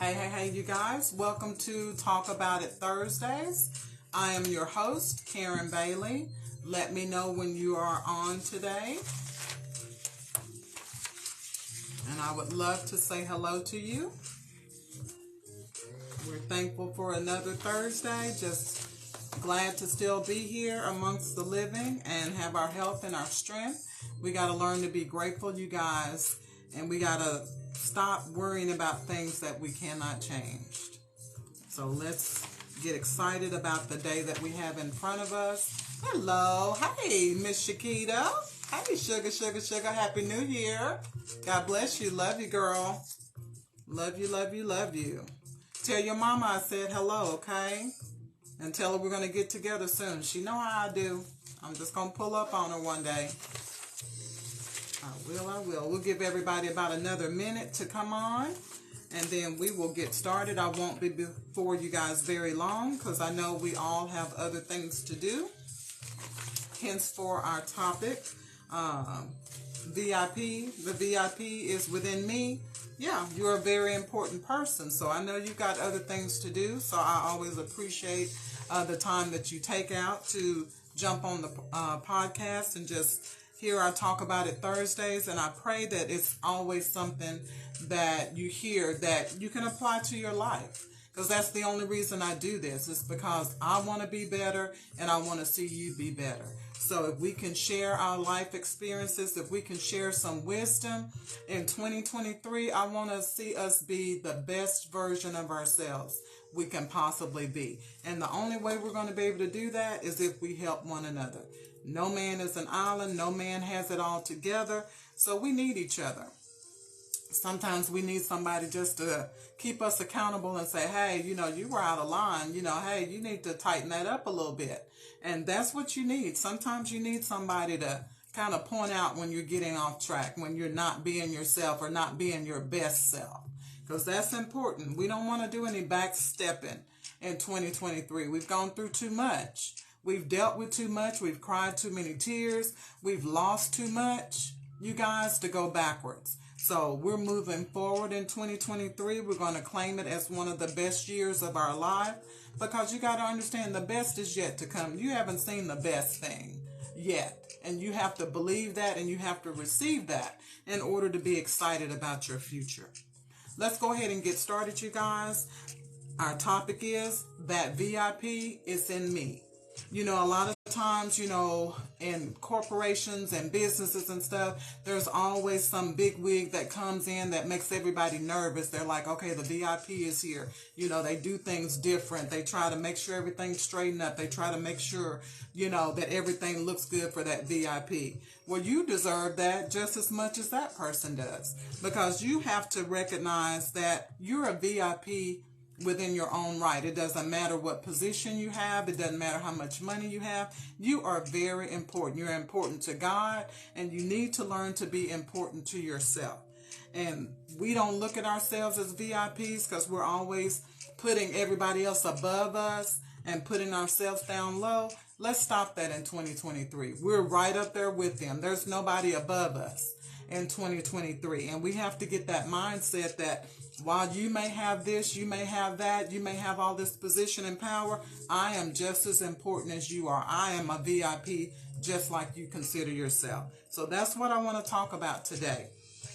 Hey, you guys. Welcome to Talk About It Thursdays. I am your host, Karen Bailey. Let me know when you are on today. And I would love to say hello to you. We're thankful for another Thursday. Just glad to still be here amongst the living and have our health and our strength. We got to learn to be grateful, you guys. And we got to stop worrying about things that we cannot change. So let's get excited about the day that we have in front of us. Hello. Hey, Miss Shakita. Hey, Sugar. Happy New Year. God bless you. Love you, girl. Love you. Tell your mama I said hello, okay? And tell her we're going to get together soon. She know how I do. I'm just going to pull up on her one day. I will. We'll give everybody about another minute to come on, and then we will get started. I won't be before you guys very long because I know we all have other things to do. Hence for our topic, VIP. The VIP is within me. Yeah, you're a very important person, so I know you've got other things to do, so I always appreciate the time that you take out to jump on the podcast and just hear our Talk About It Thursdays, and I pray that it's always something that you hear that you can apply to your life, because that's the only reason I do this. It's because I want to be better and I want to see you be better. So if we can share our life experiences, if we can share some wisdom in 2023, I want to see us be the best version of ourselves we can possibly be. And the only way we're going to be able to do that is if we help one another. No man is an island. No man has it all together. So we need each other. Sometimes we need somebody just to keep us accountable and say, hey, you were out of line. Hey, you need to tighten that up a little bit. And that's what you need. Sometimes you need somebody to kind of point out when you're getting off track, when you're not being yourself or not being your best self. Because that's important. We don't want to do any backstepping in 2023. We've gone through too much. We've dealt with too much. We've cried too many tears. We've lost too much, you guys, to go backwards. So we're moving forward in 2023. We're going to claim it as one of the best years of our life, because you got to understand the best is yet to come. You haven't seen the best thing yet. And you have to believe that and you have to receive that in order to be excited about your future. Let's go ahead and get started, you guys. Our topic is that VIP is in me. A lot of times, in corporations and businesses and stuff, there's always some big wig that comes in that makes everybody nervous. They're like, okay, the VIP is here. They do things different. They try to make sure everything's straightened up. They try to make sure, that everything looks good for that VIP. Well, you deserve that just as much as that person does, because you have to recognize that you're a VIP within your own right. It doesn't matter what position you have. It doesn't matter how much money you have. You are very important. You're important to God, and you need to learn to be important to yourself. And we don't look at ourselves as VIPs because we're always putting everybody else above us and putting ourselves down low. Let's stop that in 2023. We're right up there with them. There's nobody above us in 2023. And we have to get that mindset that while you may have this, you may have that, you may have all this position and power, I am just as important as you are. I am a VIP just like you consider yourself. So that's what I want to talk about today.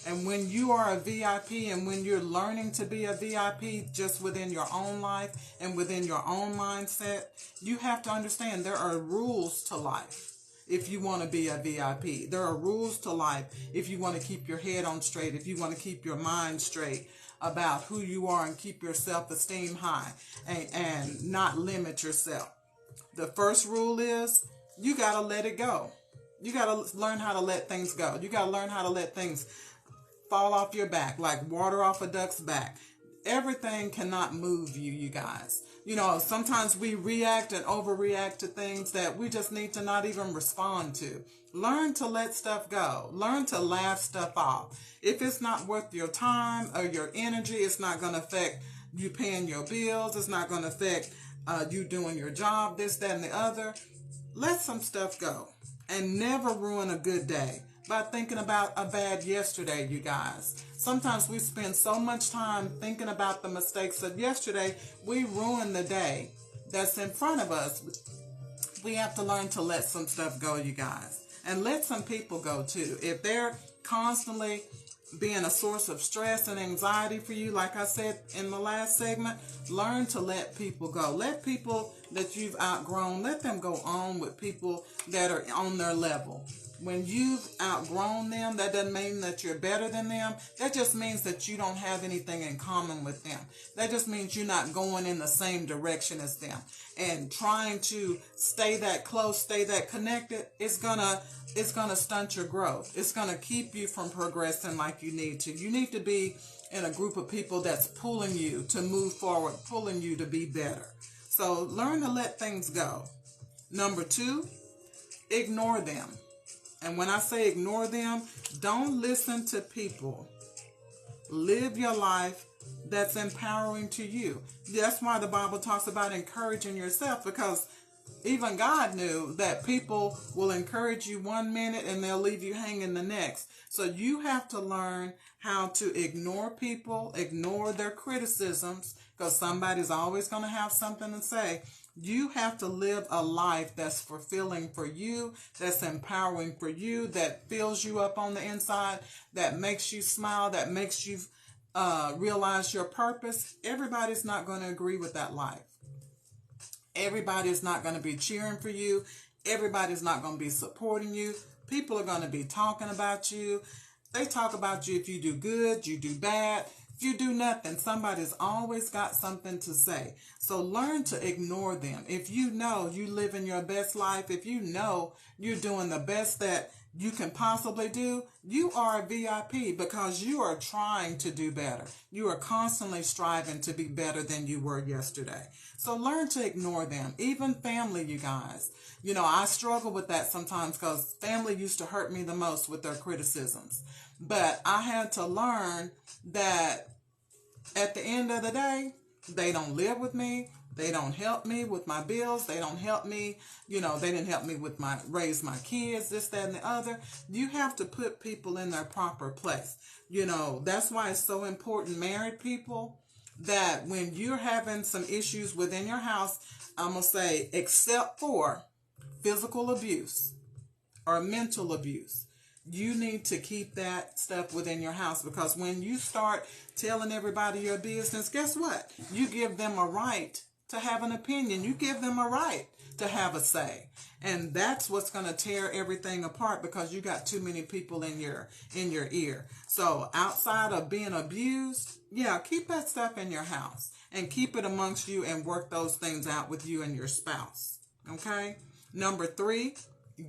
And when you are a VIP and when you're learning to be a VIP just within your own life and within your own mindset, you have to understand there are rules to life. If you want to be a VIP, there are rules to life. If you want to keep your head on straight, if you want to keep your mind straight about who you are and keep your self-esteem high and not limit yourself. The first rule is you got to let it go. You got to learn how to let things go. You got to learn how to let things fall off your back, like water off a duck's back. Everything cannot move you, you guys. Sometimes we react and overreact to things that we just need to not even respond to. Learn to let stuff go. Learn to laugh stuff off. If it's not worth your time or your energy, it's not going to affect you paying your bills. It's not going to affect you doing your job, this, that, and the other. Let some stuff go and never ruin a good day. by thinking about a bad yesterday, you guys. Sometimes we spend so much time thinking about the mistakes of yesterday, we ruin the day that's in front of us. We have to learn to let some stuff go, you guys. And let some people go too. If they're constantly being a source of stress and anxiety for you, like I said in the last segment, learn to let people go. Let people that you've outgrown, let them go on with people that are on their level. When you've outgrown them, that doesn't mean that you're better than them. That just means that you don't have anything in common with them. That just means you're not going in the same direction as them. And trying to stay that close, stay that connected, it's gonna stunt your growth. It's gonna keep you from progressing like you need to. You need to be in a group of people that's pulling you to move forward, pulling you to be better. So learn to let things go. Number 2, ignore them. And when I say ignore them, don't listen to people. Live your life that's empowering to you. That's why the Bible talks about encouraging yourself, because even God knew that people will encourage you one minute and they'll leave you hanging the next. So you have to learn how to ignore people, ignore their criticisms, because somebody's always going to have something to say. You have to live a life that's fulfilling for you, that's empowering for you, that fills you up on the inside, that makes you smile, that makes you realize your purpose. Everybody's not going to agree with that life. Everybody's not going to be cheering for you. Everybody's not going to be supporting you. People are going to be talking about you. They talk about you if you do good, you do bad. If you do nothing, somebody's always got something to say. So learn to ignore them. If you know you living your best life, if you know you're doing the best that you can possibly do, you are a VIP because you are trying to do better. You are constantly striving to be better than you were yesterday. So learn to ignore them. Even family, you guys. You know, I struggle with that sometimes because family used to hurt me the most with their criticisms. But I had to learn that at the end of the day, they don't live with me. They don't help me with my bills. They don't help me. You know, they didn't help me with raise my kids, this, that, and the other. You have to put people in their proper place. You know, that's why it's so important, married people, that when you're having some issues within your house, I'm going to say, except for physical abuse or mental abuse, you need to keep that stuff within your house, because when you start telling everybody your business, guess what? You give them a right to have an opinion. You give them a right to have a say. And that's what's going to tear everything apart, because you got too many people in your ear. So outside of being abused, yeah, keep that stuff in your house and keep it amongst you and work those things out with you and your spouse. Okay? Number 3,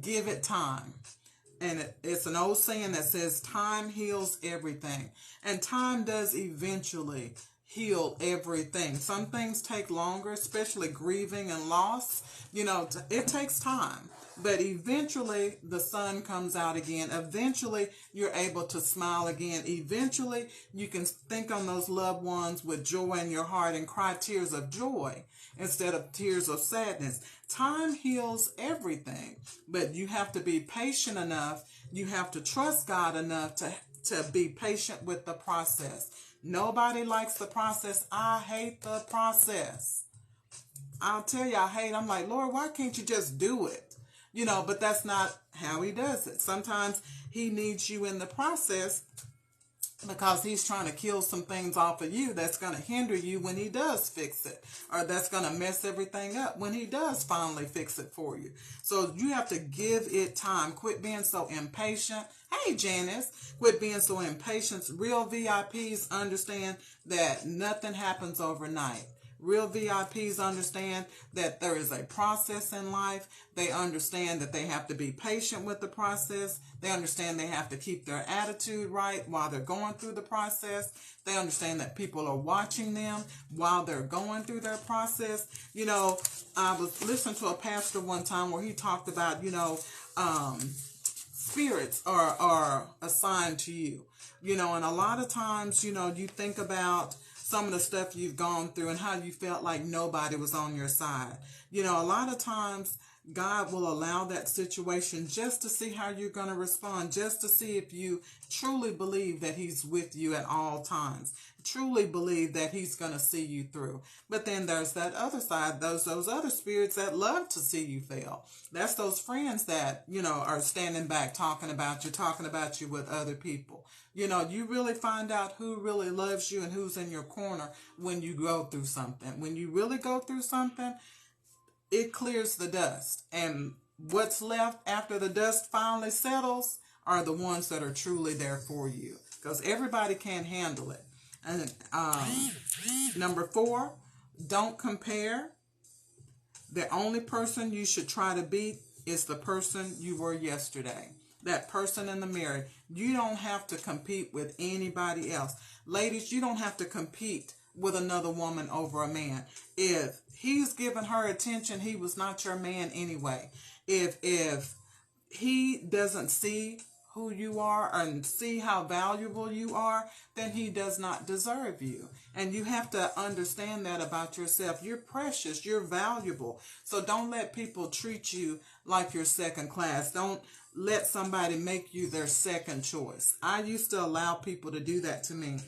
give it time. And it's an old saying that says time heals everything. And time does eventually heal everything. Some things take longer, especially grieving and loss. You know, it takes time. But eventually the sun comes out again. Eventually you're able to smile again. Eventually you can think on those loved ones with joy in your heart and cry tears of joy instead of tears of sadness. Time heals everything, but you have to be patient enough. You have to trust God enough to be patient with the process. Nobody likes the process. I hate the process. I'll tell you, I'm like, Lord, why can't you just do it? You know, but that's not how he does it. Sometimes he needs you in the process because he's trying to kill some things off of you that's going to hinder you when he does fix it, or that's going to mess everything up when he does finally fix it for you. So you have to give it time. Quit being so impatient. Hey, Janice, quit being so impatient. Real VIPs understand that nothing happens overnight. Real VIPs understand that there is a process in life. They understand that they have to be patient with the process. They understand they have to keep their attitude right while they're going through the process. They understand that people are watching them while they're going through their process. You know, I was listening to a pastor one time where he talked about, spirits are assigned to you. You know, and a lot of times, you think about some of the stuff you've gone through and how you felt like nobody was on your side. You know, a lot of times God will allow that situation just to see how you're going to respond, just to see if you truly believe that he's with you at all times, truly believe that he's going to see you through. But then there's that other side, those other spirits that love to see you fail. That's those friends that, are standing back talking about you with other people. You really find out who really loves you and who's in your corner when you go through something. When you really go through something, it clears the dust. And what's left after the dust finally settles are the ones that are truly there for you. Because everybody can't handle it. And number 4, don't compare. The only person you should try to beat is the person you were yesterday. That person in the mirror. You don't have to compete with anybody else. Ladies, you don't have to compete with another woman over a man. If he's giving her attention, he was not your man anyway. If he doesn't see who you are and see how valuable you are, then he does not deserve you. And you have to understand that about yourself. You're precious. You're valuable. So don't let people treat you like you're second class. Don't let somebody make you their second choice. I used to allow people to do that to me.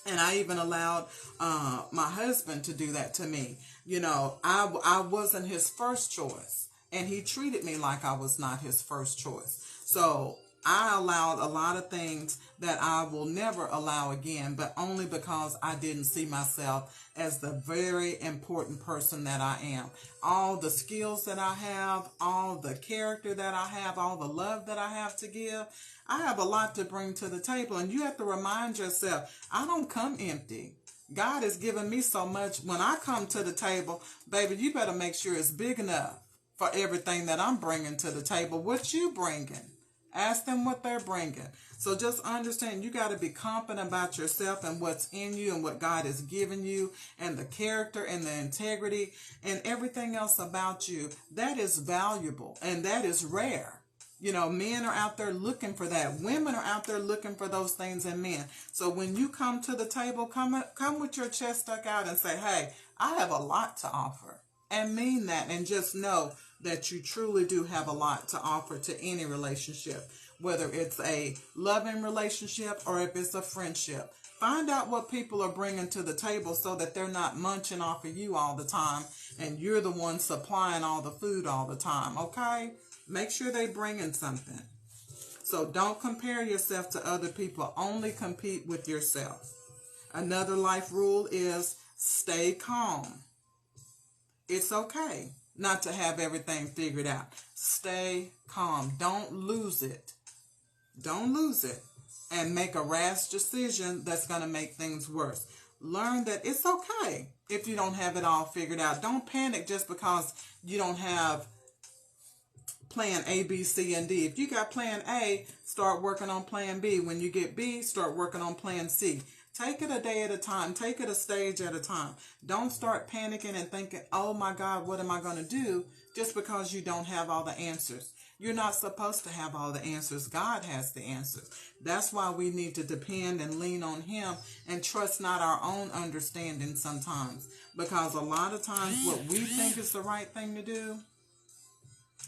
And I even allowed my husband to do that to me. I wasn't his first choice. And he treated me like I was not his first choice. So I allowed a lot of things that I will never allow again, but only because I didn't see myself as the very important person that I am. All the skills that I have, all the character that I have, all the love that I have to give, I have a lot to bring to the table. And you have to remind yourself, I don't come empty. God has given me so much. When I come to the table, baby, you better make sure it's big enough for everything that I'm bringing to the table. What you bringing? Ask them what they're bringing. So just understand, you got to be confident about yourself and what's in you and what God has given you and the character and the integrity and everything else about you. That is valuable and that is rare. Men are out there looking for that. Women are out there looking for those things in men. So when you come to the table, come with your chest stuck out and say, hey, I have a lot to offer. And mean that, and just know that you truly do have a lot to offer to any relationship, whether it's a loving relationship or if it's a friendship. Find out what people are bringing to the table so that they're not munching off of you all the time and you're the one supplying all the food all the time, okay? Make sure they're bringing something. So don't compare yourself to other people. Only compete with yourself. Another life rule is stay calm. It's okay not to have everything figured out. Stay calm. Don't lose it. Don't lose it. And make a rash decision that's going to make things worse. Learn that it's okay if you don't have it all figured out. Don't panic just because you don't have plan A, B, C, and D. If you got plan A, start working on plan B. When you get B, start working on plan C. Take it a day at a time. Take it a stage at a time. Don't start panicking and thinking, oh my God, what am I going to do? Just because you don't have all the answers. You're not supposed to have all the answers. God has the answers. That's why we need to depend and lean on Him and trust not our own understanding sometimes. Because a lot of times what we think is the right thing to do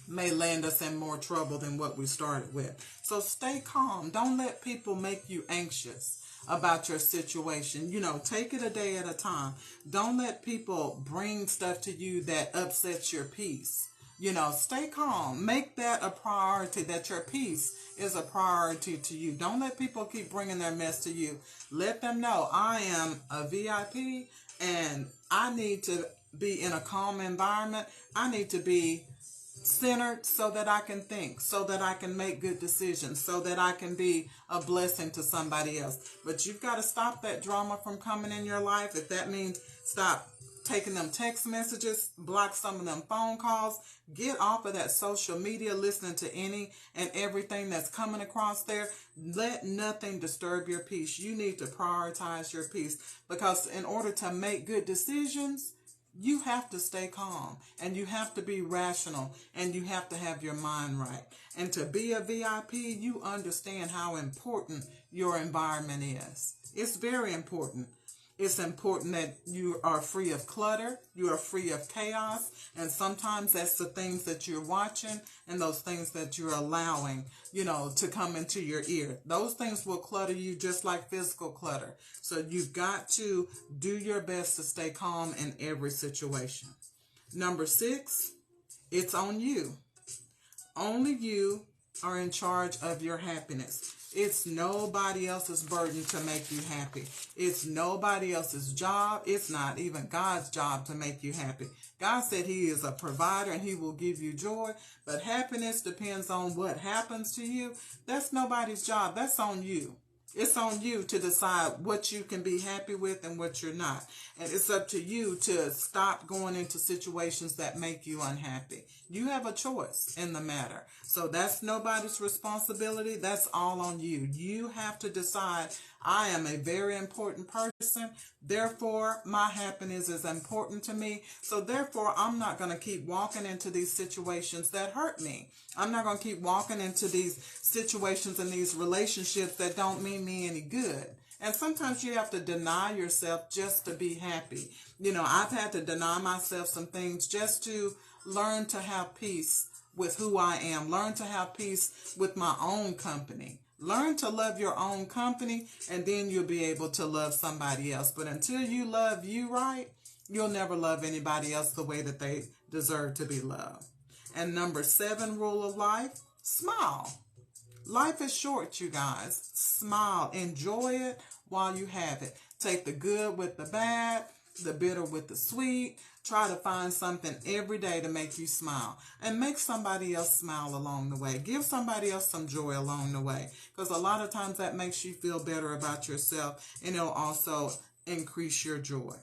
may land us in more trouble than what we started with. So stay calm. Don't let people make you anxious about your situation. Take it a day at a time. Don't let people bring stuff to you that upsets your peace. Stay calm. Make that a priority, that your peace is a priority to you. Don't let people keep bringing their mess to you. Let them know, I am a VIP and I need to be in a calm environment. I need to be centered so that I can think, so that I can make good decisions, so that I can be a blessing to somebody else. But you've got to stop that drama from coming in your life. If that means stop taking them text messages, block some of them phone calls, get off of that social media, listening to any and everything that's coming across there. Let nothing disturb your peace. You need to prioritize your peace, because in order to make good decisions, you have to stay calm and you have to be rational and you have to have your mind right. And to be a VIP, you understand how important your environment is. It's very important. It's important that you are free of clutter, you are free of chaos, and sometimes that's the things that you're watching and those things that you're allowing, to come into your ear. Those things will clutter you just like physical clutter. So you've got to do your best to stay calm in every situation. Number 6, it's on you. Only you are in charge of your happiness. It's nobody else's burden to make you happy. It's nobody else's job. It's not even God's job to make you happy. God said He is a provider and He will give you joy, but happiness depends on what happens to you. That's nobody's job. That's on you. It's on you to decide what you can be happy with and what you're not. And it's up to you to stop going into situations that make you unhappy. You have a choice in the matter. So that's nobody's responsibility. That's all on you. You have to decide, I am a very important person. Therefore, my happiness is important to me. So therefore, I'm not going to keep walking into these situations that hurt me. I'm not going to keep walking into these situations and these relationships that don't mean me any good. And sometimes you have to deny yourself just to be happy. I've had to deny myself some things just to learn to have peace with who I am. Learn to have peace with my own company. Learn to love your own company, and then you'll be able to love somebody else. But until you love you right, you'll never love anybody else the way that they deserve to be loved. And number 7 rule of life, smile. Life is short, you guys. Smile. Enjoy it while you have it. Take the good with the bad, the bitter with the sweet. Try to find something every day to make you smile. And make somebody else smile along the way. Give somebody else some joy along the way. Because a lot of times that makes you feel better about yourself. And it'll also increase your joy.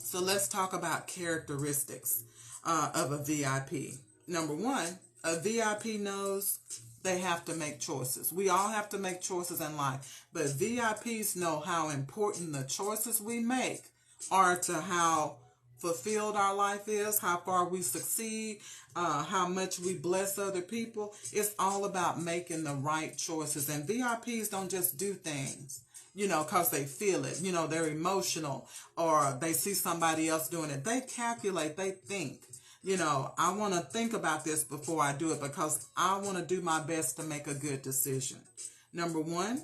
So let's talk about characteristics of a VIP. Number 1, a VIP knows they have to make choices. We all have to make choices in life, but VIPs know how important the choices we make are to how fulfilled our life is, how far we succeed, how much we bless other people. It's all about making the right choices. And VIPs don't just do things, because they feel it. They're emotional or they see somebody else doing it. They calculate, they think. I want to think about this before I do it because I want to do my best to make a good decision. Number 1,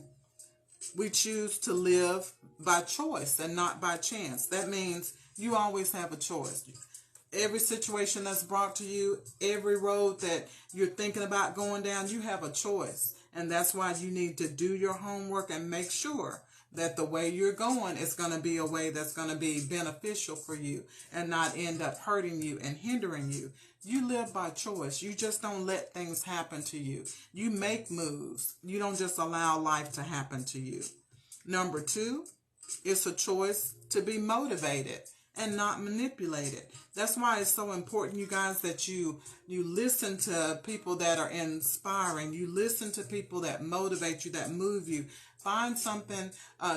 we choose to live by choice and not by chance. That means you always have a choice. Every situation that's brought to you, every road that you're thinking about going down, you have a choice. And that's why you need to do your homework and make sure that the way you're going is going to be a way that's going to be beneficial for you and not end up hurting you and hindering you. You live by choice. You just don't let things happen to you. You make moves. You don't just allow life to happen to you. Number 2, it's a choice to be motivated and not manipulated. That's why it's so important, you guys, that you listen to people that are inspiring. You listen to people that motivate you, that move you. Find something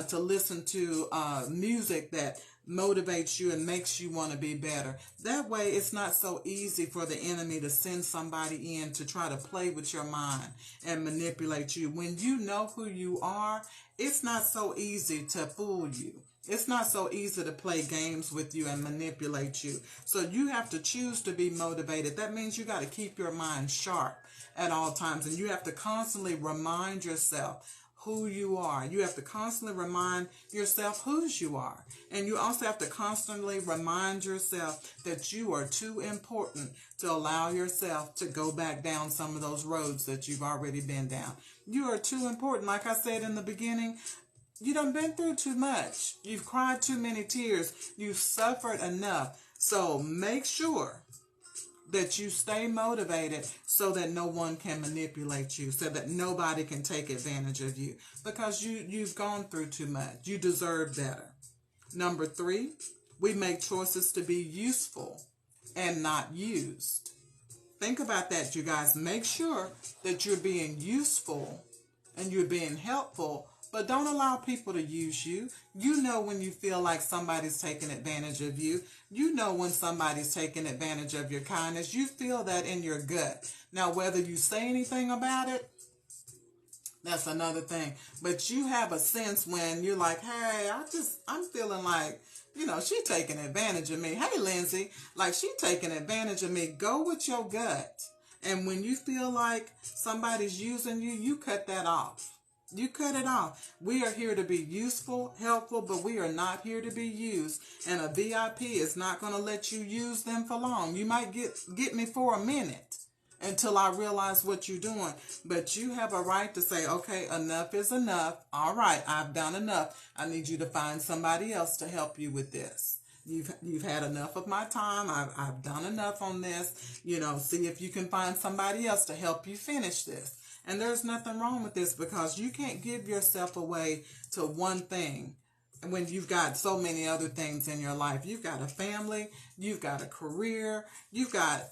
to listen to, music that motivates you and makes you want to be better. That way, it's not so easy for the enemy to send somebody in to try to play with your mind and manipulate you. When you know who you are, it's not so easy to fool you. It's not so easy to play games with you and manipulate you. So you have to choose to be motivated. That means you got to keep your mind sharp at all times. And you have to constantly remind yourself who you are. You have to constantly remind yourself whose you are. And you also have to constantly remind yourself that you are too important to allow yourself to go back down some of those roads that you've already been down. You are too important. Like I said in the beginning, you done been through too much. You've cried too many tears. You've suffered enough. So make sure that you stay motivated so that no one can manipulate you, so that nobody can take advantage of you, because you've gone through too much. You deserve better. Number 3, we make choices to be useful and not used. Think about that, you guys. Make sure that you're being useful and you're being helpful, but don't allow people to use you. You know when you feel like somebody's taking advantage of you. You know when somebody's taking advantage of your kindness. You feel that in your gut. Now, whether you say anything about it, That's another thing. But you have a sense when you're like, hey, I'm feeling like, she taking advantage of me. Hey, Lindsay, like she taking advantage of me. Go with your gut. And when you feel like somebody's using you, you cut that off. You cut it off. We are here to be useful, helpful, but we are not here to be used. And a VIP is not going to let you use them for long. You might get me for a minute until I realize what you're doing. But you have a right to say, okay, enough is enough. All right, I've done enough. I need you to find somebody else to help you with this. You've had enough of my time. I've done enough on this. See if you can find somebody else to help you finish this. And there's nothing wrong with this, because you can't give yourself away to one thing when you've got so many other things in your life. You've got a family, you've got a career, you've got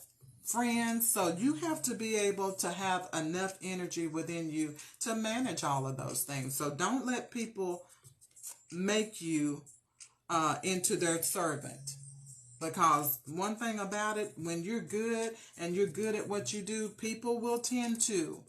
friends. So you have to be able to have enough energy within you to manage all of those things. So don't let people make you into their servant. Because one thing about it, when you're good and you're good at what you do, people will tend to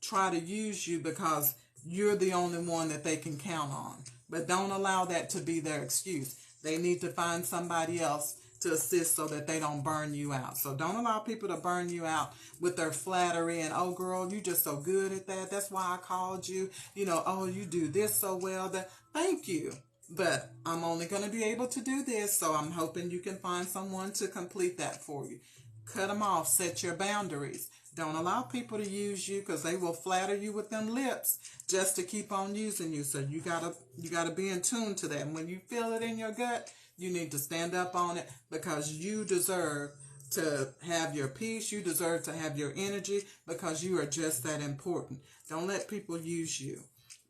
try to use you because you're the only one that they can count on. But don't allow that to be their excuse. They need to find somebody else to assist so that they don't burn you out. So don't allow people to burn you out with their flattery and, oh girl, you just so good at that. That's why I called you. Oh, you do this so well. Thank you. But I'm only going to be able to do this, so I'm hoping you can find someone to complete that for you. Cut them off. Set your boundaries. Don't allow people to use you, because they will flatter you with them lips just to keep on using you. So you gotta be in tune to that. And when you feel it in your gut, you need to stand up on it, because you deserve to have your peace. You deserve to have your energy, because you are just that important. Don't let people use you.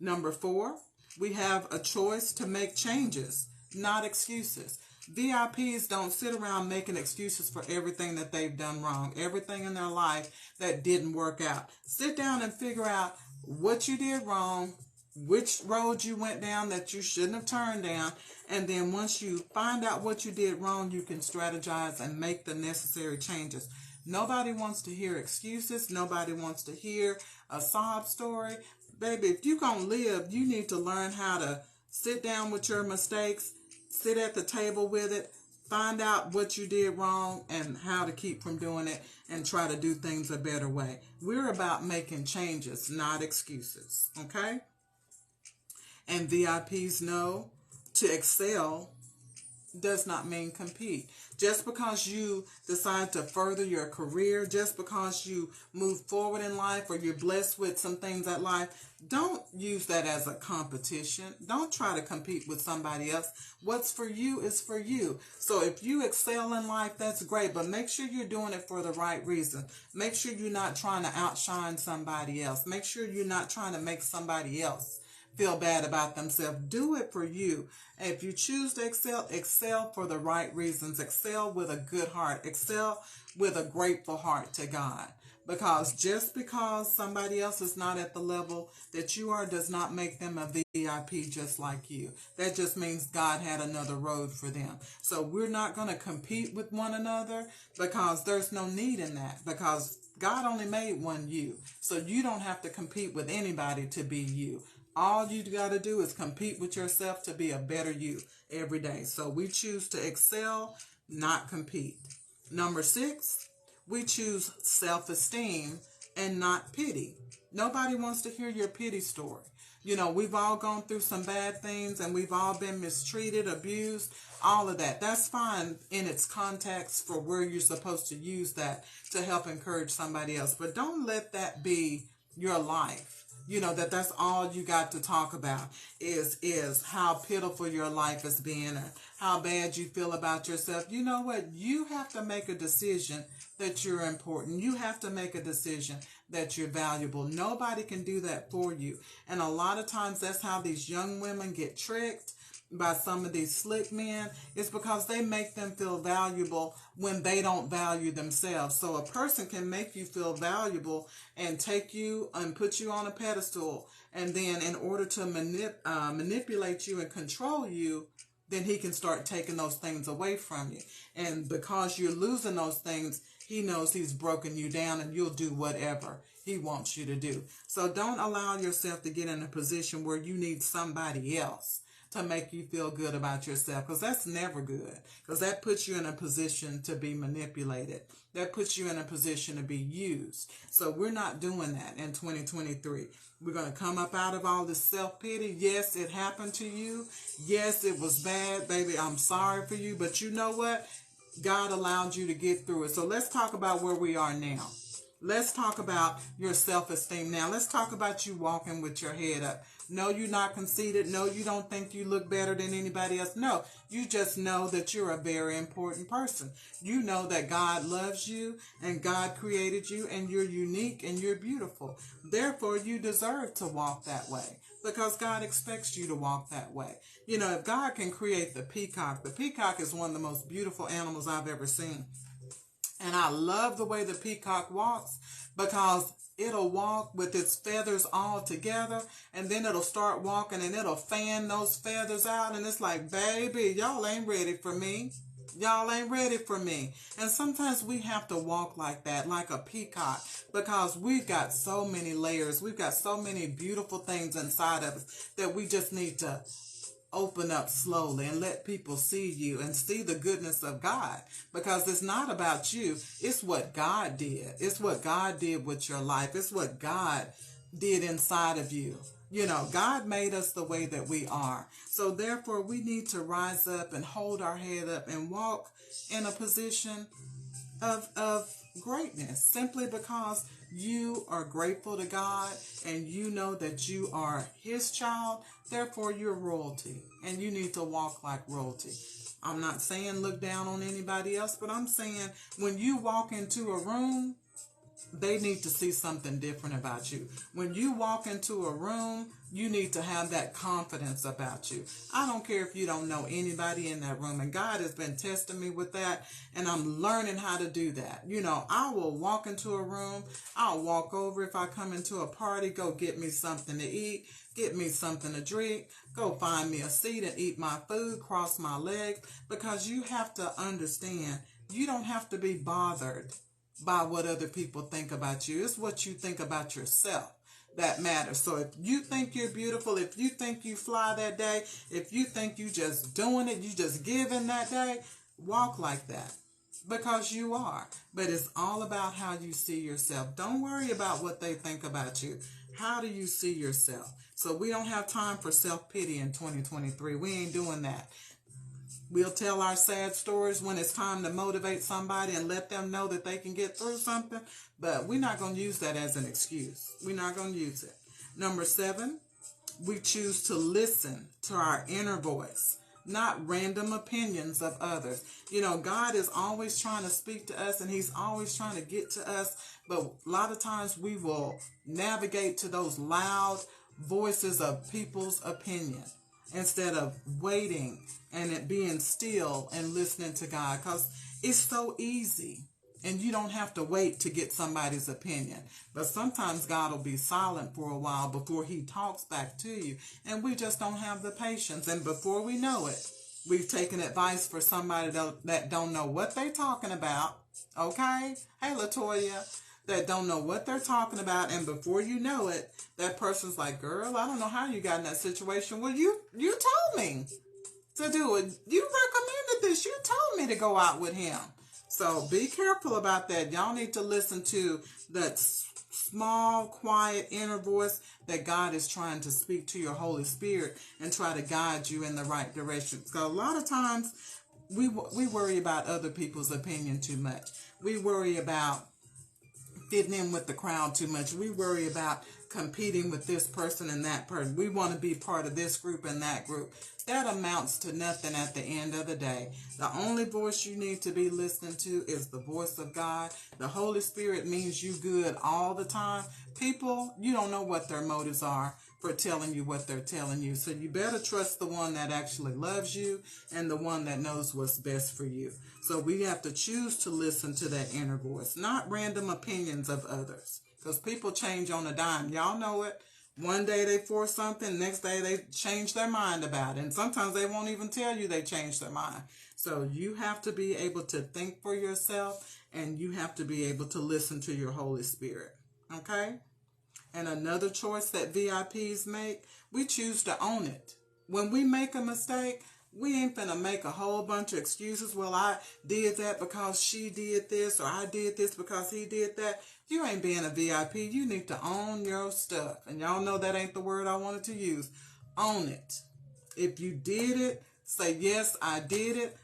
Number 4, we have a choice to make changes, not excuses. VIPs don't sit around making excuses for everything that they've done wrong, everything in their life that didn't work out. Sit down and figure out what you did wrong, which road you went down that you shouldn't have turned down, and then once you find out what you did wrong, you can strategize and make the necessary changes. Nobody wants to hear excuses. Nobody wants to hear a sob story. Baby, if you're going to live, you need to learn how to sit down with your mistakes, sit at the table with it, find out what you did wrong and how to keep from doing it, and try to do things a better way. We're about making changes, not excuses, okay? And VIPs know to excel does not mean compete. Just because you decide to further your career, just because you move forward in life, or you're blessed with some things at life, don't use that as a competition. Don't try to compete with somebody else. What's for you is for you. So if you excel in life, that's great, but make sure you're doing it for the right reason. Make sure you're not trying to outshine somebody else. Make sure you're not trying to make somebody else feel bad about themselves. Do it for you. If you choose to excel, excel for the right reasons. Excel with a good heart. Excel with a grateful heart to God. Because just because somebody else is not at the level that you are does not make them a VIP just like you. That just means God had another road for them. So we're not going to compete with one another, because there's no need in that. Because God only made one you. So you don't have to compete with anybody to be you. All you got to do is compete with yourself to be a better you every day. So we choose to excel, not compete. Number 6, we choose self-esteem and not pity. Nobody wants to hear your pity story. We've all gone through some bad things, and we've all been mistreated, abused, all of that. That's fine in its context for where you're supposed to use that to help encourage somebody else. But don't let that be your life. That's all you got to talk about is how pitiful your life is being, or how bad you feel about yourself. You know what? You have to make a decision that you're important. You have to make a decision that you're valuable. Nobody can do that for you. And a lot of times that's how these young women get tricked by some of these slick men. It's because they make them feel valuable when they don't value themselves. So a person can make you feel valuable and take you and put you on a pedestal, and then in order to manipulate you and control you, then he can start taking those things away from you. And because you're losing those things, he knows he's broken you down, and you'll do whatever he wants you to do. So don't allow yourself to get in a position where you need somebody else to make you feel good about yourself, because that's never good, because that puts you in a position to be manipulated. That puts you in a position to be used. So we're not doing that in 2023. We're going to come up out of all this self-pity. Yes, it happened to you. Yes, it was bad, baby. I'm sorry for you. But you know what? God allowed you to get through it. So let's talk about where we are now. Let's talk about your self-esteem now. Let's talk about you walking with your head up. No, you're not conceited. No, you don't think you look better than anybody else. No, you just know that you're a very important person. You know that God loves you and God created you and you're unique and you're beautiful. Therefore, you deserve to walk that way because God expects you to walk that way. You know, if God can create the peacock is one of the most beautiful animals I've ever seen. And I love the way the peacock walks because it'll walk with its feathers all together and then it'll start walking and it'll fan those feathers out. And it's like, baby, y'all ain't ready for me. Y'all ain't ready for me. And sometimes we have to walk like that, like a peacock, because we've got so many layers. We've got so many beautiful things inside of us that we just need to open up slowly and let people see you and see the goodness of God, because it's not about you. It's what God did. It's what God did with your life. It's what God did inside of you. You know, God made us the way that we are. So therefore, we need to rise up and hold our head up and walk in a position of greatness, simply because you are grateful to God and you know that you are his child. Therefore, you're royalty and you need to walk like royalty. I'm not saying look down on anybody else, but I'm saying when you walk into a room, they need to see something different about you. When you walk into a room, you need to have that confidence about you. I don't care if you don't know anybody in that room. And God has been testing me with that. And I'm learning how to do that. You know, I will walk into a room. I'll walk over if I come into a party, go get me something to eat, get me something to drink, go find me a seat and eat my food, cross my legs. Because you have to understand, you don't have to be bothered by what other people think about you. It's what you think about yourself that matters. So if you think you're beautiful, if you think you fly that day, if you think you just doing it, you just giving that day, walk like that because you are. But it's all about how you see yourself. Don't worry about what they think about you. How do you see yourself? So we don't have time for self-pity in 2023. We ain't doing that. We'll tell our sad stories when it's time to motivate somebody and let them know that they can get through something. But we're not going to use that as an excuse. We're not going to use it. Number 7, we choose to listen to our inner voice, not random opinions of others. You know, God is always trying to speak to us and he's always trying to get to us. But a lot of times we will navigate to those loud voices of people's opinion, instead of waiting and it being still and listening to God, because it's so easy and you don't have to wait to get somebody's opinion. But sometimes God will be silent for a while before he talks back to you, and we just don't have the patience. And before we know it, we've taken advice for somebody that don't know what they're talking about. Okay? Hey, Latoya. That don't know what they're talking about, and before you know it, that person's like, girl, I don't know how you got in that situation. Well, you told me to do it. You recommended this. You told me to go out with him. So be careful about that. Y'all need to listen to that small, quiet inner voice that God is trying to speak to your Holy Spirit and try to guide you in the right direction. So a lot of times we worry about other people's opinion too much. We worry about fitting in with the crowd too much. We worry about competing with this person and that person. We want to be part of this group and that group. That amounts to nothing at the end of the day. The only voice you need to be listening to is the voice of God. The Holy Spirit means you good all the time. People, you don't know what their motives are for telling you what they're telling you. So you better trust the one that actually loves you and the one that knows what's best for you. So we have to choose to listen to that inner voice, not random opinions of others. Because people change on a dime. Y'all know it. One day they force something, next day they change their mind about it. And sometimes they won't even tell you they changed their mind. So you have to be able to think for yourself, and you have to be able to listen to your Holy Spirit. Okay? And another choice that VIPs make, we choose to own it. When we make a mistake, we ain't finna make a whole bunch of excuses. Well, I did that because she did this, or I did this because he did that. You ain't being a VIP. You need to own your stuff. And y'all know that ain't the word I wanted to use. Own it. If you did it, say, yes, I did it.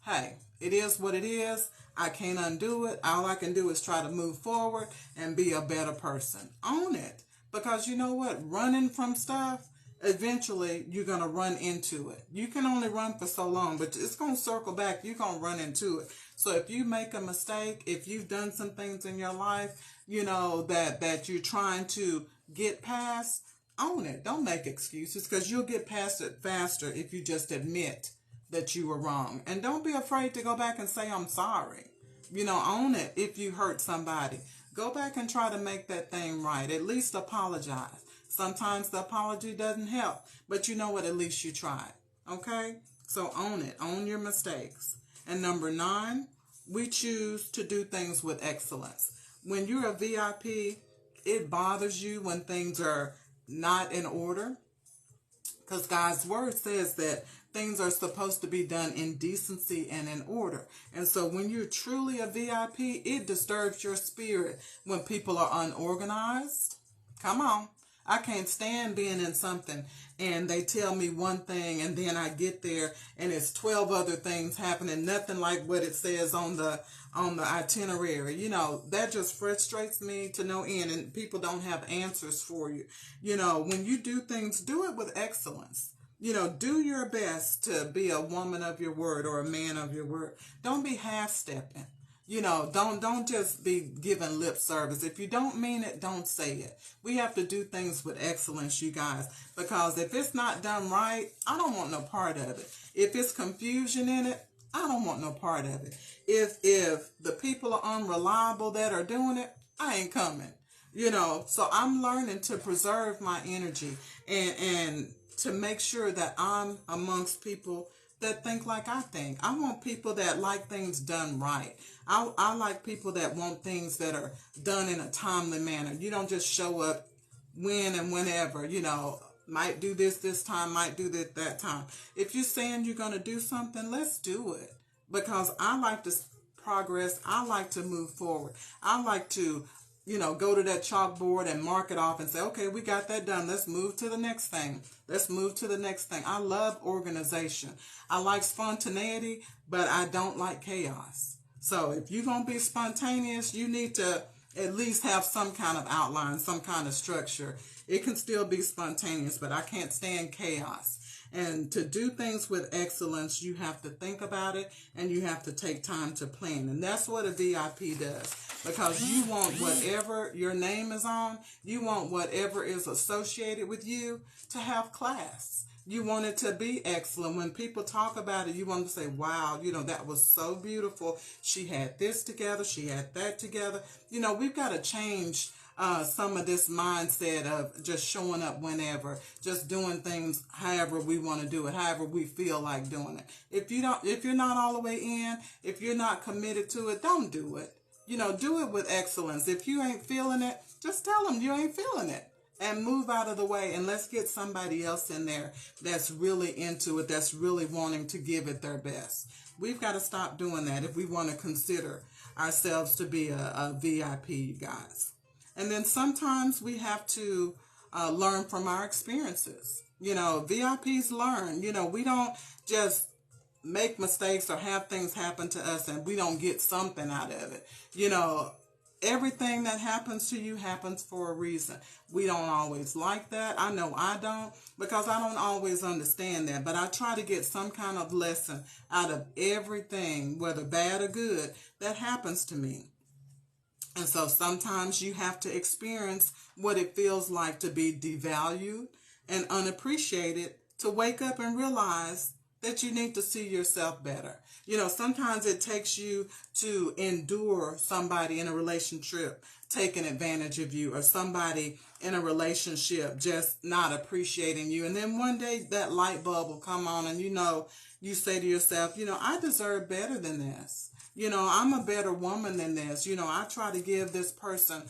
Hey, it is what it is. I can't undo it. All I can do is try to move forward and be a better person. Own it. Because you know what? Running from stuff, eventually you're going to run into it. You can only run for so long, but it's going to circle back. You're going to run into it. So if you make a mistake, if you've done some things in your life, you know, that you're trying to get past, own it. Don't make excuses, because you'll get past it faster if you just admit that you were wrong. And don't be afraid to go back and say, I'm sorry. You know, own it. If you hurt somebody, go back and try to make that thing right. At least apologize. Sometimes the apology doesn't help, but you know what? At least you tried. Okay? So own it. Own your mistakes. And number 9, we choose to do things with excellence. When you're a VIP, it bothers you when things are not in order, because God's word says that things are supposed to be done in decency and in order. And so when you're truly a VIP, it disturbs your spirit when people are unorganized. Come on. I can't stand being in something and they tell me one thing and then I get there and it's 12 other things happening, nothing like what it says on the itinerary. You know, that just frustrates me to no end, and people don't have answers for you. You know, when you do things, do it with excellence. You know, do your best to be a woman of your word or a man of your word. Don't be half-stepping. You know, don't just be giving lip service. If you don't mean it, don't say it. We have to do things with excellence, you guys, because if it's not done right, I don't want no part of it. If it's confusion in it, I don't want no part of it. If the people are unreliable that are doing it, I ain't coming. You know, so I'm learning to preserve my energy and to make sure that I'm amongst people that think like I think. I want people that like things done right. I like people that want things that are done in a timely manner. You don't just show up when and whenever, you know, might do this time, might do that time. If you're saying you're going to do something, let's do it. Because I like to progress. I like to move forward. I like to, you know, go to that chalkboard and mark it off and say, okay, we got that done. Let's move to the next thing. Let's move to the next thing. I love organization. I like spontaneity, but I don't like chaos. So if you're going to be spontaneous, you need to at least have some kind of outline, some kind of structure. It can still be spontaneous, but I can't stand chaos. And to do things with excellence, you have to think about it and you have to take time to plan. And that's what a VIP does, because you want whatever your name is on, you want whatever is associated with you to have class. You want it to be excellent. When people talk about it, you want to say, wow, you know, that was so beautiful. She had this together. She had that together. You know, we've got to change some of this mindset of just showing up whenever, just doing things however we want to do it, however we feel like doing it. If you're not all the way in, if you're not committed to it, don't do it. You know, do it with excellence. If you ain't feeling it, just tell them you ain't feeling it and move out of the way, and let's get somebody else in there that's really into it, that's really wanting to give it their best. We've got to stop doing that if we want to consider ourselves to be a VIP, you guys. And then sometimes we have to learn from our experiences. You know, VIPs learn. You know, we don't just make mistakes or have things happen to us and we don't get something out of it. You know, everything that happens to you happens for a reason. We don't always like that. I know I don't, because I don't always understand that. But I try to get some kind of lesson out of everything, whether bad or good, that happens to me. And so sometimes you have to experience what it feels like to be devalued and unappreciated, to wake up and realize that you need to see yourself better. You know, sometimes it takes you to endure somebody in a relationship taking advantage of you, or somebody in a relationship just not appreciating you. And then one day that light bulb will come on and, you know, you say to yourself, you know, I deserve better than this. You know, I'm a better woman than this. You know, I try to give this person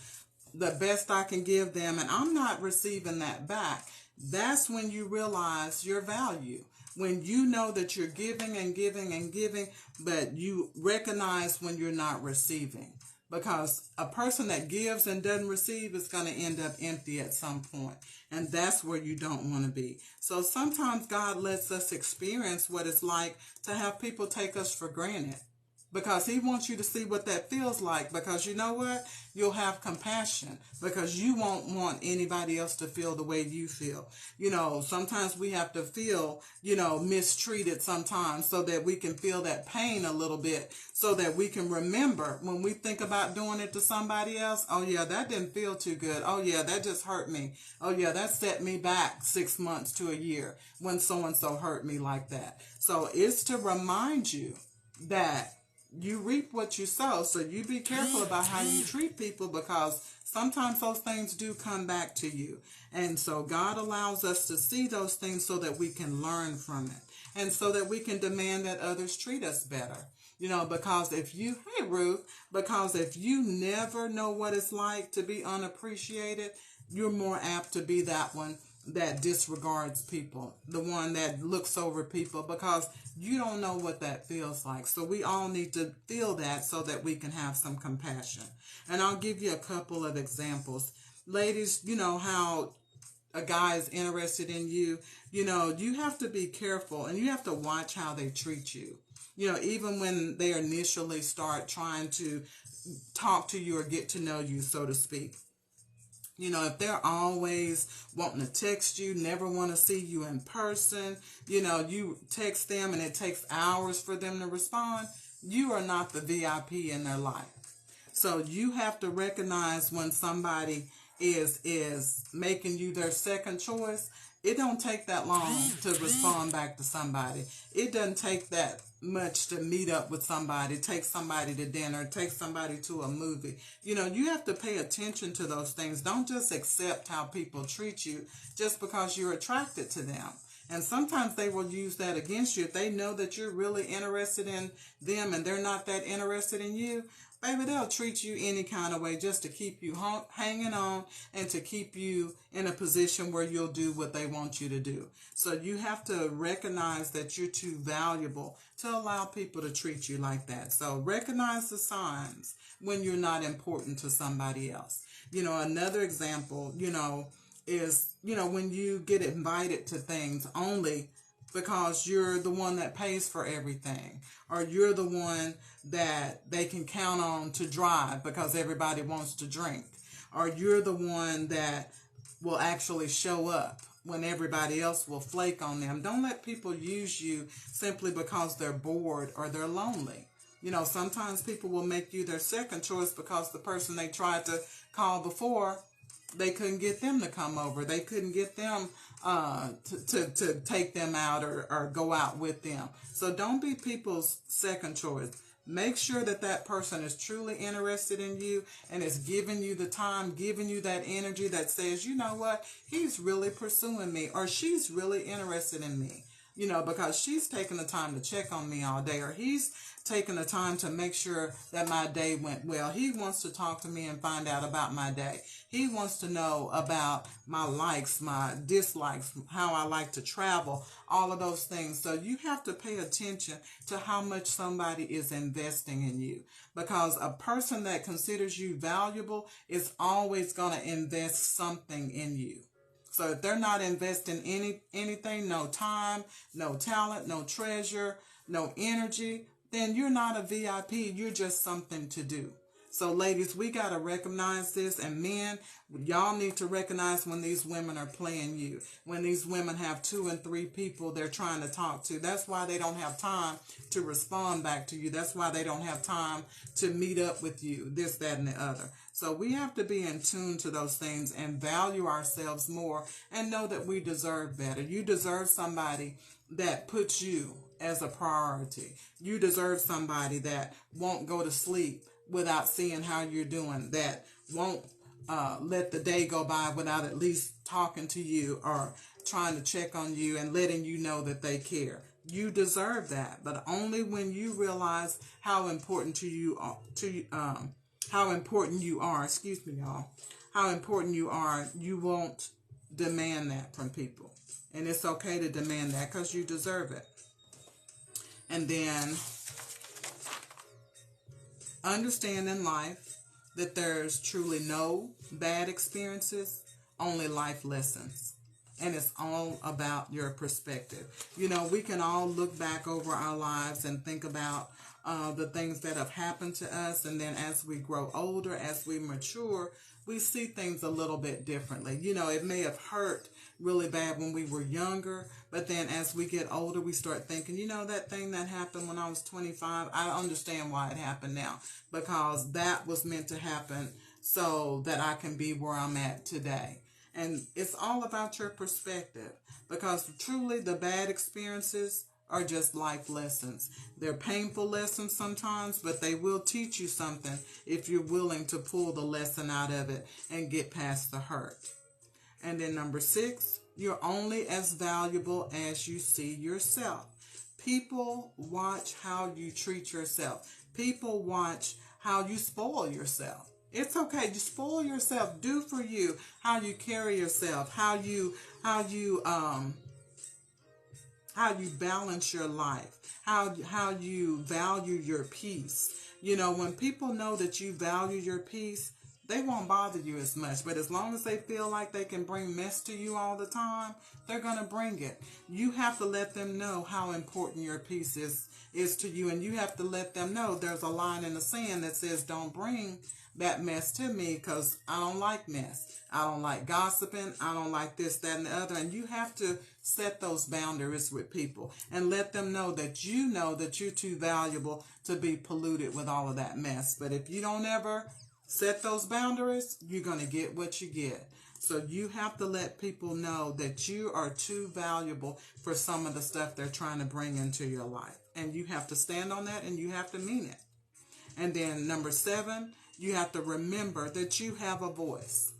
the best I can give them and I'm not receiving that back, that's when you realize your value. When you know that you're giving and giving and giving, but you recognize when you're not receiving. Because a person that gives and doesn't receive is going to end up empty at some point. And that's where you don't want to be. So sometimes God lets us experience what it's like to have people take us for granted. Because he wants you to see what that feels like. Because you know what? You'll have compassion. Because you won't want anybody else to feel the way you feel. You know, sometimes we have to feel, mistreated sometimes so that we can feel that pain a little bit. So that we can remember when we think about doing it to somebody else. Oh yeah, that didn't feel too good. Oh yeah, that just hurt me. Oh yeah, that set me back 6 months to a year when so-and-so hurt me like that. So it's to remind you that you reap what you sow. So you be careful about how you treat people, because sometimes those things do come back to you. And so God allows us to see those things so that we can learn from it. And so that we can demand that others treat us better. Because if you never know what it's like to be unappreciated, you're more apt to be that one that disregards people, the one that looks over people, because you don't know what that feels like. So we all need to feel that so that we can have some compassion. And I'll give you a couple of examples. Ladies, how a guy is interested in you, you have to be careful and you have to watch how they treat you. Even when they initially start trying to talk to you or get to know you, so to speak. If they're always wanting to text you, never want to see you in person, you text them and it takes hours for them to respond, you are not the VIP in their life. So you have to recognize when somebody is making you their second choice. It don't take that long to respond back to somebody. It doesn't take that much to meet up with somebody, take somebody to dinner, take somebody to a movie. You have to pay attention to those things. Don't just accept how people treat you just because you're attracted to them. And sometimes they will use that against you. If they know that you're really interested in them and they're not that interested in you, baby, they'll treat you any kind of way just to keep you hanging on and to keep you in a position where you'll do what they want you to do. So you have to recognize that you're too valuable to allow people to treat you like that. So recognize the signs when you're not important to somebody else. Another example, is, when you get invited to things only because you're the one that pays for everything, or you're the one that they can count on to drive because everybody wants to drink, or you're the one that will actually show up when everybody else will flake on them. Don't let people use you simply because they're bored or they're lonely. Sometimes people will make you their second choice because the person they tried to call before, they couldn't get them to come over. They couldn't get them to take them out or go out with them. So don't be people's second choice. Make sure that that person is truly interested in you and is giving you the time, giving you that energy that says, you know what, he's really pursuing me, or she's really interested in me. Because she's taking the time to check on me all day, or he's taking the time to make sure that my day went well. He wants to talk to me and find out about my day. He wants to know about my likes, my dislikes, how I like to travel, all of those things. So you have to pay attention to how much somebody is investing in you, because a person that considers you valuable is always going to invest something in you. So if they're not investing anything, no time, no talent, no treasure, no energy, then you're not a VIP. You're just something to do. So ladies, we got to recognize this, and men, y'all need to recognize when these women are playing you, when these women have 2 and 3 people they're trying to talk to. That's why they don't have time to respond back to you. That's why they don't have time to meet up with you, this, that, and the other. So we have to be in tune to those things and value ourselves more and know that we deserve better. You deserve somebody that puts you as a priority. You deserve somebody that won't go to sleep without seeing how you're doing, that won't let the day go by without at least talking to you or trying to check on you and letting you know that they care. You deserve that, but only when you realize how important you are. Excuse me, y'all. how important you are, you won't demand that from people. And it's okay to demand that because you deserve it. And then understand in life that there's truly no bad experiences, only life lessons. And it's all about your perspective. You know, we can all look back over our lives and think about the things that have happened to us. And then as we grow older, as we mature, we see things a little bit differently. You know, it may have hurt really bad when we were younger, but then as we get older, we start thinking, you know, that thing that happened when I was 25, I understand why it happened now, because that was meant to happen so that I can be where I'm at today. And it's all about your perspective, because truly the bad experiences are just life lessons. They're painful lessons sometimes, but they will teach you something if you're willing to pull the lesson out of it and get past the hurt. And then number 6, you're only as valuable as you see yourself. People watch how you treat yourself. People watch how you spoil yourself. It's okay. You spoil yourself. Do for you how you carry yourself, how you balance your life, how you value your peace. You know, when people know that you value your peace, they won't bother you as much. But as long as they feel like they can bring mess to you all the time, they're going to bring it. You have to let them know how important your peace is to you. And you have to let them know there's a line in the sand that says, don't bring that mess to me, because I don't like mess. I don't like gossiping. I don't like this, that, and the other. And you have to set those boundaries with people and let them know that you're too valuable to be polluted with all of that mess. But if you don't ever set those boundaries, you're going to get what you get. So you have to let people know that you are too valuable for some of the stuff they're trying to bring into your life. And you have to stand on that, and you have to mean it. And then number 7, you have to remember that you have a voice.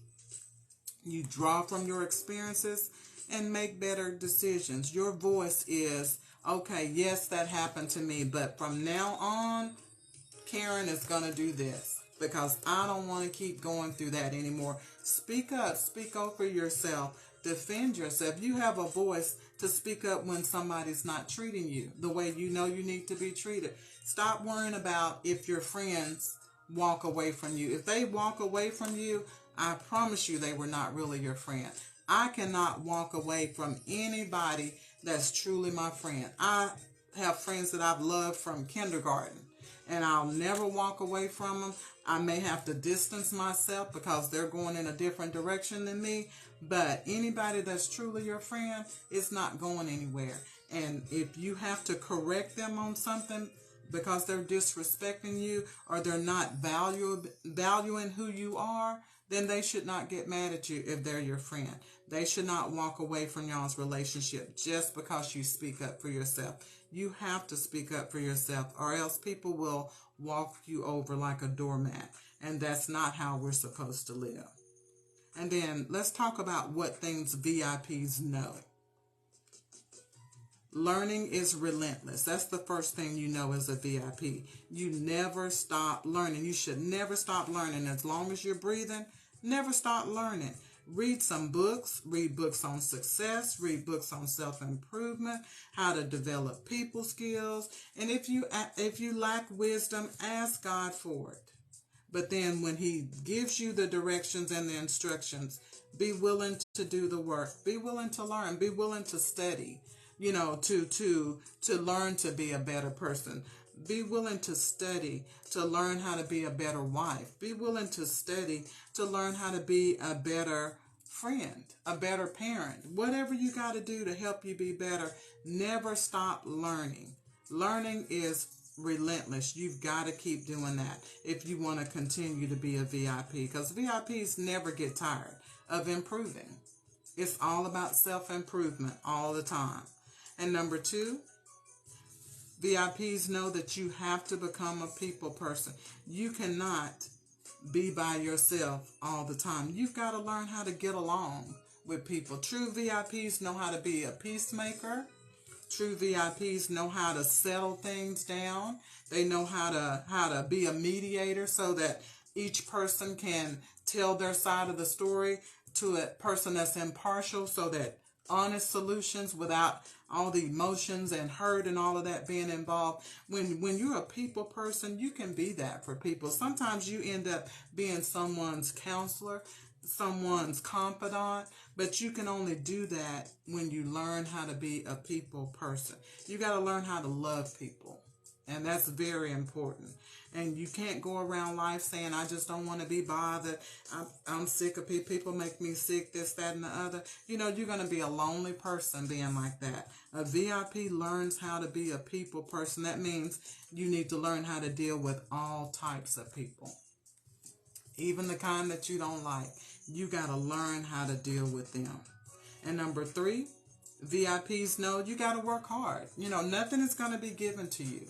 You draw from your experiences and make better decisions. Your voice is, okay, yes, that happened to me, but from now on, Karen is going to do this, because I don't want to keep going through that anymore. Speak up. Speak up for yourself. Defend yourself. You have a voice to speak up when somebody's not treating you the way you know you need to be treated. Stop worrying about if your friends walk away from you. If they walk away from you, I promise you they were not really your friend. I cannot walk away from anybody that's truly my friend. I have friends that I've loved from kindergarten, and I'll never walk away from them. I may have to distance myself because they're going in a different direction than me, but anybody that's truly your friend is not going anywhere. And if you have to correct them on something because they're disrespecting you, or they're not valuing who you are, then they should not get mad at you if they're your friend. They should not walk away from y'all's relationship just because you speak up for yourself. You have to speak up for yourself, or else people will walk you over like a doormat. And that's not how we're supposed to live. And then let's talk about what things VIPs know. Learning is relentless. That's the first thing you know as a VIP. You never stop learning. You should never stop learning. As long as you're breathing, never stop learning. Read some books. Read books on success. Read books on self-improvement, how to develop people skills. And if you lack wisdom, ask God for it. But then when He gives you the directions and the instructions, be willing to do the work. Be willing to learn. Be willing to study. You know, to learn to be a better person. Be willing to study to learn how to be a better wife. Be willing to study to learn how to be a better friend, a better parent. Whatever you got to do to help you be better, never stop learning. Learning is relentless. You've got to keep doing that if you want to continue to be a VIP, because VIPs never get tired of improving. It's all about self-improvement all the time. And number 2, VIPs know that you have to become a people person. You cannot be by yourself all the time. You've got to learn how to get along with people. True VIPs know how to be a peacemaker. True VIPs know how to settle things down. They know how to be a mediator so that Each person can tell their side of the story to a person that's impartial, so that honest solutions without all the emotions and hurt and all of that being involved. When you're a people person, you can be that for people. Sometimes you end up being someone's counselor, someone's confidant, but you can only do that when you learn how to be a people person. You got to learn how to love people. And that's very important. And you can't go around life saying, I just don't want to be bothered. I'm sick of people. People make me sick, this, that, and the other. You know, you're going to be a lonely person being like that. A VIP learns how to be a people person. That means you need to learn how to deal with all types of people. Even the kind that you don't like. You got to learn how to deal with them. And number 3, VIPs know you got to work hard. You know, nothing is going to be given to you.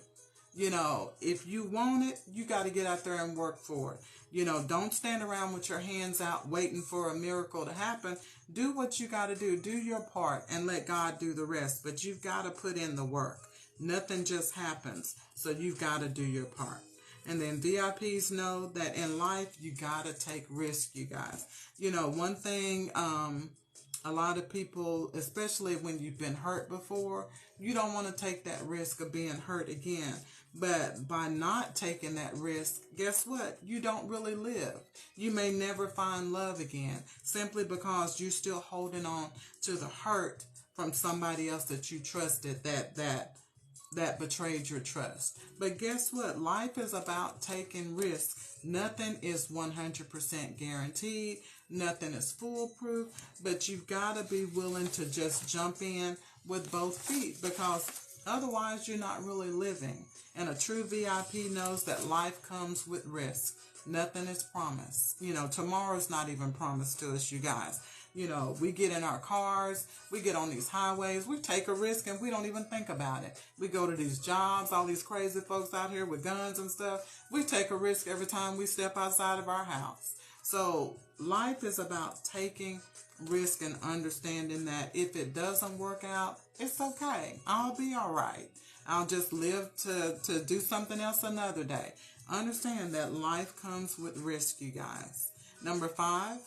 You know, if you want it, you got to get out there and work for it. You know, don't stand around with your hands out waiting for a miracle to happen. Do what you got to do. Do your part and let God do the rest. But you've got to put in the work. Nothing just happens. So you've got to do your part. And then VIPs know that in life, you got to take risks, you guys. You know, one thing, a lot of people, especially when you've been hurt before, you don't want to take that risk of being hurt again. But by not taking that risk, guess what? You don't really live. You may never find love again simply because you're still holding on to the hurt from somebody else that you trusted that betrayed your trust. But guess what? Life is about taking risks. Nothing is 100% guaranteed. Nothing is foolproof. But you've got to be willing to just jump in with both feet, because otherwise you're not really living. And a true VIP knows that life comes with risk. Nothing is promised. You know, tomorrow's not even promised to us, you guys. You know, we get in our cars, we get on these highways, we take a risk and we don't even think about it. We go to these jobs, all these crazy folks out here with guns and stuff. We take a risk every time we step outside of our house. So life is about taking risk and understanding that if it doesn't work out, it's okay. I'll be all right. I'll just live to do something else another day. Understand that life comes with risk, you guys. Number 5,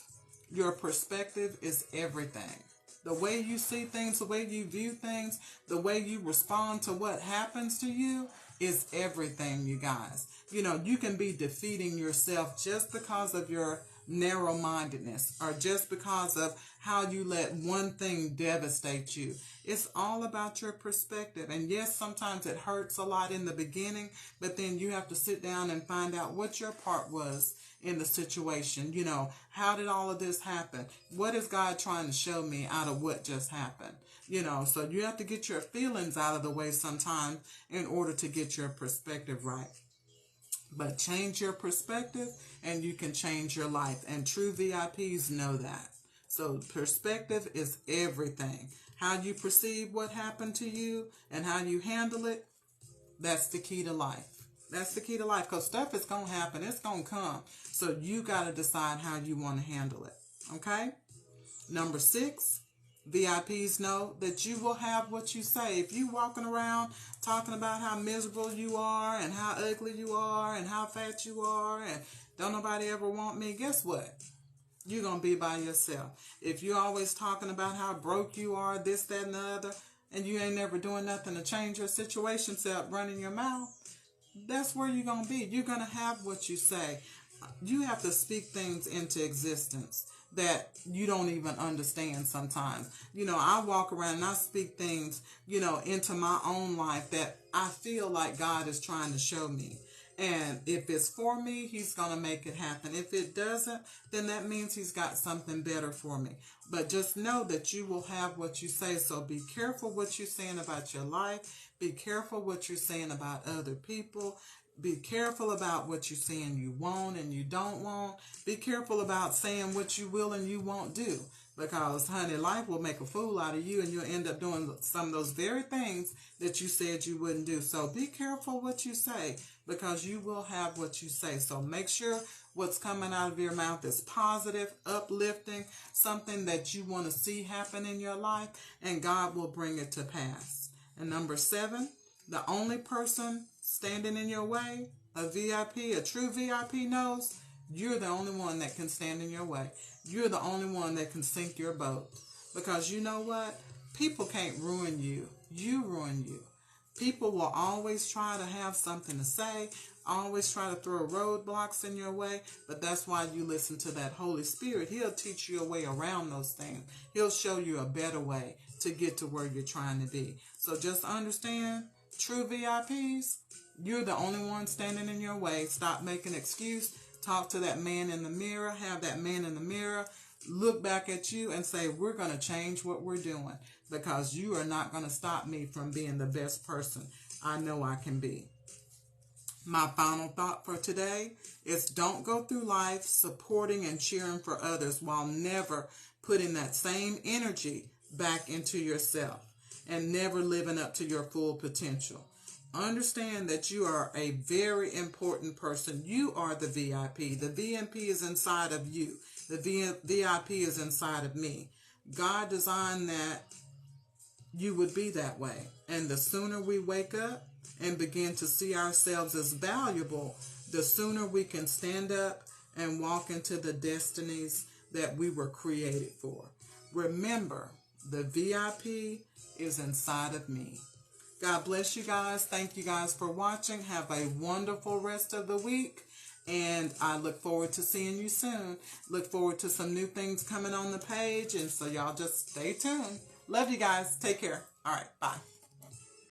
your perspective is everything. The way you see things, the way you view things, the way you respond to what happens to you is everything, you guys. You know, you can be defeating yourself just because of your narrow-mindedness or just because of how you let one thing devastate you. It's all about your perspective. And yes, sometimes it hurts a lot in the beginning, but then you have to sit down and find out what your part was in the situation. You know, how did all of this happen? What is God trying to show me out of what just happened? You know, so you have to get your feelings out of the way sometimes in order to get your perspective right. But change your perspective and you can change your life. And true VIPs know that. So perspective is everything. How you perceive what happened to you and how you handle it, that's the key to life. That's the key to life, because stuff is going to happen. It's going to come. So you got to decide how you want to handle it. Okay? Number 6, VIPs know that you will have what you say. If you walking around talking about how miserable you are and how ugly you are and how fat you are and don't nobody ever want me, guess what? You're going to be by yourself. If you're always talking about how broke you are, this, that, and the other, and you ain't never doing nothing to change your situation except running your mouth, that's where you're going to be. You're going to have what you say. You have to speak things into existence that you don't even understand sometimes. You know, I walk around and I speak things, you know, into my own life that I feel like God is trying to show me. And if it's for me, he's going to make it happen. If it doesn't, then that means he's got something better for me. But just know that you will have what you say. So be careful what you're saying about your life. Be careful what you're saying about other people. Be careful about what you're saying you want and you don't want. Be careful about saying what you will and you won't do. Because, honey, life will make a fool out of you and you'll end up doing some of those very things that you said you wouldn't do. So be careful what you say, because you will have what you say. So make sure what's coming out of your mouth is positive, uplifting, something that you want to see happen in your life, and God will bring it to pass. And number 7, the only person standing in your way, a VIP, a true VIP knows You're the only one that can stand in your way. You're the only one that can sink your boat. Because you know what? People can't ruin you. You ruin you. People will always try to have something to say, always try to throw roadblocks in your way, but that's why you listen to that Holy Spirit. He'll teach you a way around those things. He'll show you a better way to get to where you're trying to be. So just understand, true VIPs, you're the only one standing in your way. Stop making an excuse. Talk to that man in the mirror. Have that man in the mirror look back at you and say, we're going to change what we're doing, because you are not going to stop me from being the best person I know I can be. My final thought for today is, don't go through life supporting and cheering for others while never putting that same energy back into yourself and never living up to your full potential. Understand that you are a very important person. You are the VIP. The VIP is inside of you. The VIP is inside of me. God designed that you would be that way. And the sooner we wake up and begin to see ourselves as valuable, the sooner we can stand up and walk into the destinies that we were created for. Remember, the VIP is inside of me. God bless you guys. Thank you guys for watching. Have a wonderful rest of the week. And I look forward to seeing you soon. Look forward to some new things coming on the page. And so y'all just stay tuned. Love you guys. Take care. All right. Bye.